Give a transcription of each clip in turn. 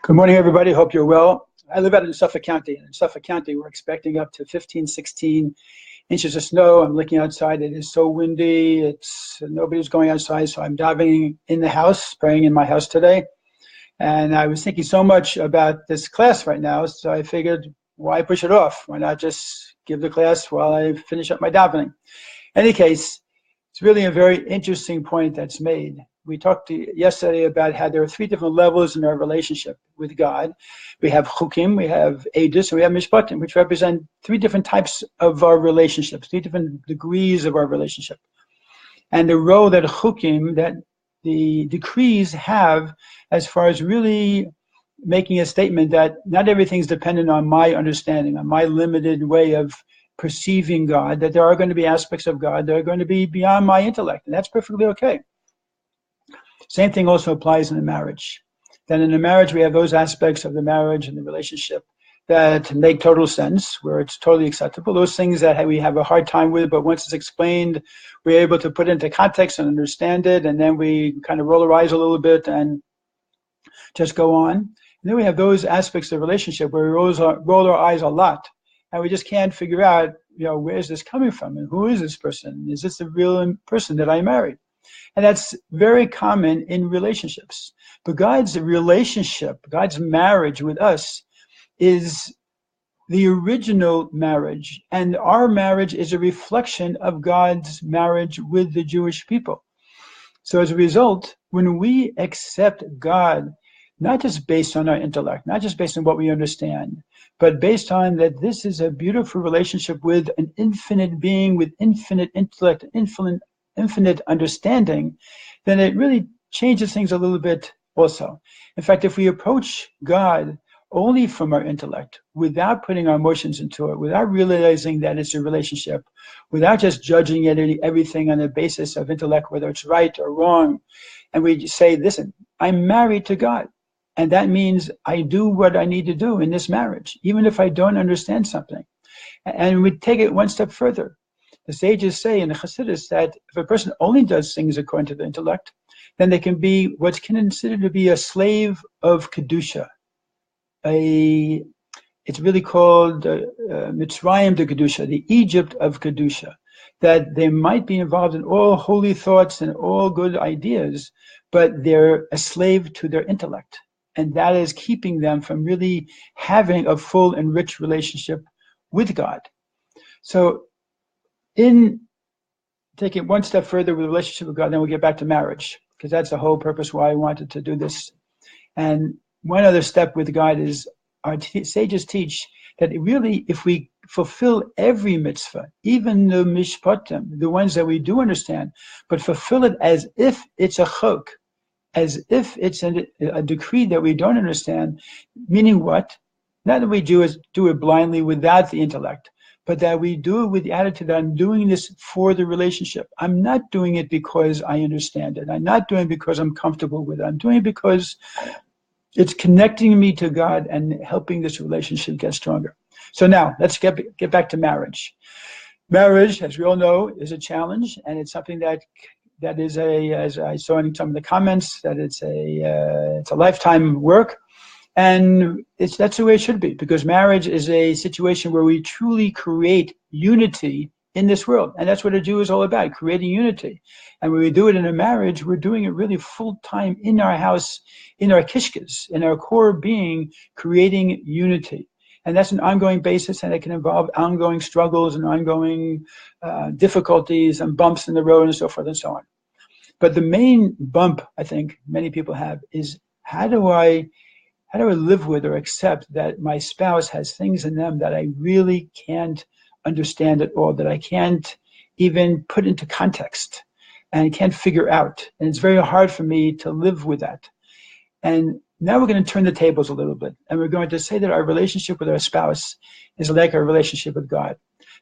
Good morning, everybody. Hope you're well. I live out in Suffolk County. In Suffolk County, we're expecting up to 15, 16 inches of snow. I'm looking outside. It is so windy. Nobody's going outside, so I'm diving in the house, praying in my house today. And I was thinking so much about this class right now, so I figured, why push it off? Why not just give the class while I finish up my davening? In any case, it's really a very interesting point that's made. We talked yesterday about how there are three different levels in our relationship with God. We have chukim, we have edus, and we have mishpatim, which represent three different types of our relationships, three different degrees of our relationship. And the role that chukim, that the decrees have as far as really making a statement that not everything's dependent on my understanding, on my limited way of perceiving God, that there are going to be aspects of God that are going to be beyond my intellect, and that's perfectly okay. Same thing also applies in a marriage. Then in a marriage, we have those aspects of the marriage and the relationship that make total sense, where it's totally acceptable. Those things that we have a hard time with, but once it's explained, we're able to put it into context and understand it, and then we kind of roll our eyes a little bit and just go on. And then we have those aspects of the relationship where we roll our eyes a lot, and we just can't figure out, where is this coming from, and who is this person? Is this the real person that I married? And that's very common in relationships. But God's relationship, God's marriage with us is the original marriage. And our marriage is a reflection of God's marriage with the Jewish people. So as a result, when we accept God, not just based on our intellect, not just based on what we understand, but based on that this is a beautiful relationship with an infinite being, with infinite intellect, infinite understanding, then it really changes things a little bit also. In fact, if we approach God only from our intellect, without putting our emotions into it, without realizing that it's a relationship, without just judging everything on the basis of intellect, whether it's right or wrong, and we say, listen, I'm married to God, and that means I do what I need to do in this marriage, even if I don't understand something. And we take it one step further. The sages say in the Chassidus that if a person only does things according to the intellect, then they can be what's considered to be a slave of Kedusha. It's really called Mitzrayim de Kedusha, the Egypt of Kedusha, that they might be involved in all holy thoughts and all good ideas, but they're a slave to their intellect. And that is keeping them from really having a full and rich relationship with God. So in taking one step further with the relationship with God, then we'll get back to marriage, because that's the whole purpose why I wanted to do this. And one other step with God is our sages teach that really, if we fulfill every mitzvah, even the mishpatim, the ones that we do understand, but fulfill it as if it's a chok, as if it's a decree that we don't understand, meaning what? Not that we do it blindly without the intellect, but that we do it with the attitude that I'm doing this for the relationship. I'm not doing it because I understand it. I'm not doing it because I'm comfortable with it. I'm doing it because it's connecting me to God and helping this relationship get stronger. So now let's get back to marriage. Marriage, as we all know, is a challenge, and it's something that is as I saw in some of the comments, that it's a lifetime work. And that's the way it should be, because marriage is a situation where we truly create unity in this world. And that's what a Jew is all about, creating unity. And when we do it in a marriage, we're doing it really full time in our house, in our kishkas, in our core being, creating unity. And that's an ongoing basis, and it can involve ongoing struggles and ongoing difficulties and bumps in the road and so forth and so on. But the main bump I think many people have is, how do I live with or accept that my spouse has things in them that I really can't understand at all, that I can't even put into context and can't figure out. And it's very hard for me to live with that. And now we're going to turn the tables a little bit, and we're going to say that our relationship with our spouse is like our relationship with God.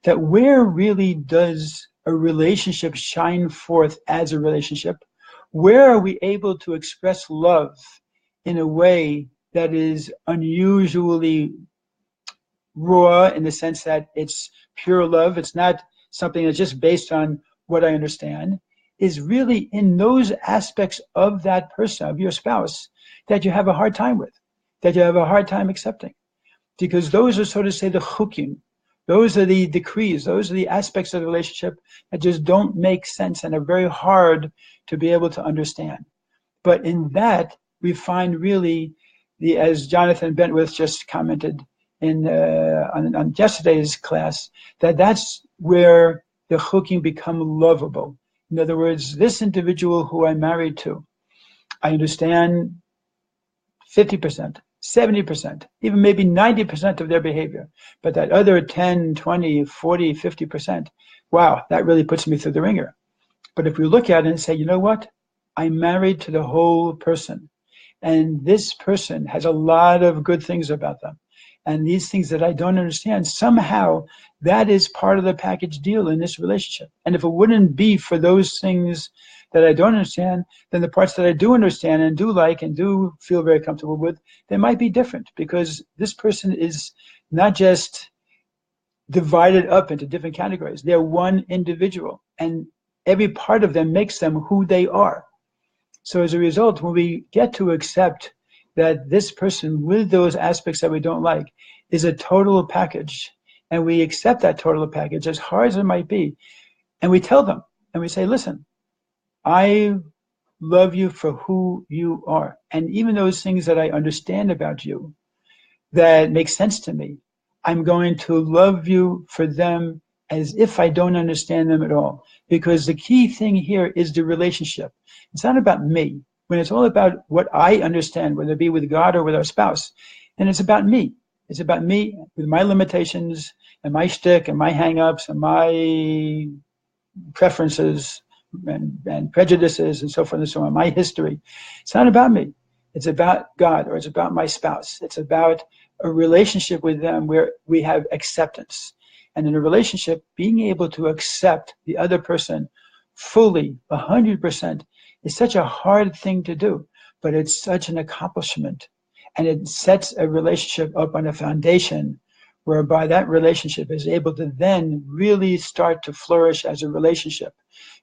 That where really does a relationship shine forth as a relationship? Where are we able to express love in a way that is unusually raw, in the sense that it's pure love, it's not something that's just based on what I understand, is really in those aspects of that person, of your spouse, that you have a hard time with. that you have a hard time accepting. Because those are, so to say, the chukim. Those are the decrees. Those are the aspects of the relationship that just don't make sense and are very hard to be able to understand. But in that, we find really, as Jonathan Bentwith just commented on yesterday's class, that's where the chukim become lovable. In other words, this individual who I'm married to, I understand 50%, 70%, even maybe 90% of their behavior. But that other 10, 20, 40, 50%, wow, that really puts me through the ringer. But if we look at it and say, you know what? I'm married to the whole person. And this person has a lot of good things about them. And these things that I don't understand, somehow that is part of the package deal in this relationship. And if it wouldn't be for those things that I don't understand, then the parts that I do understand and do like and do feel very comfortable with, they might be different, because this person is not just divided up into different categories. They're one individual, and every part of them makes them who they are. So as a result, when we get to accept that this person with those aspects that we don't like is a total package, and we accept that total package as hard as it might be, and we tell them, and we say, listen, I love you for who you are. And even those things that I understand about you that make sense to me, I'm going to love you for them as if I don't understand them at all. Because the key thing here is the relationship. It's not about me. When it's all about what I understand, whether it be with God or with our spouse, and it's about me. It's about me with my limitations and my shtick and my hang-ups and my preferences and prejudices and so forth and so on, my history. It's not about me. It's about God, or it's about my spouse. It's about a relationship with them where we have acceptance. And in a relationship, being able to accept the other person fully, 100%, is such a hard thing to do, but it's such an accomplishment. And it sets a relationship up on a foundation whereby that relationship is able to then really start to flourish as a relationship.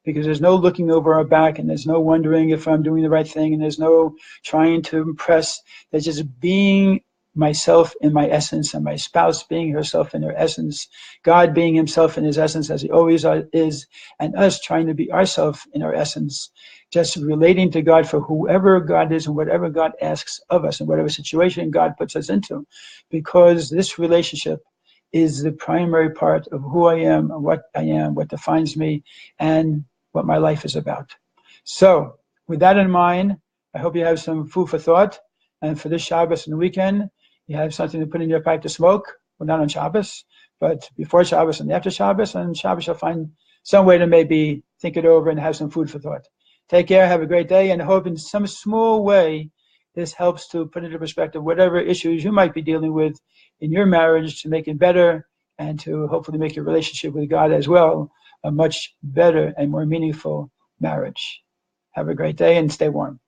Because there's no looking over our back, and there's no wondering if I'm doing the right thing, and there's no trying to impress. There's just being myself in my essence, and my spouse being herself in her essence, God being himself in his essence as he always is, and us trying to be ourselves in our essence, just relating to God for whoever God is and whatever God asks of us and whatever situation God puts us into, because this relationship is the primary part of who I am, what defines me, and what my life is about. So with that in mind, I hope you have some food for thought, and for this Shabbos and the weekend, you have something to put in your pipe to smoke. Well, not on Shabbos, but before Shabbos and after Shabbos. And Shabbos, you'll find some way to maybe think it over and have some food for thought. Take care, have a great day, and hope in some small way this helps to put into perspective whatever issues you might be dealing with in your marriage, to make it better and to hopefully make your relationship with God as well a much better and more meaningful marriage. Have a great day and stay warm.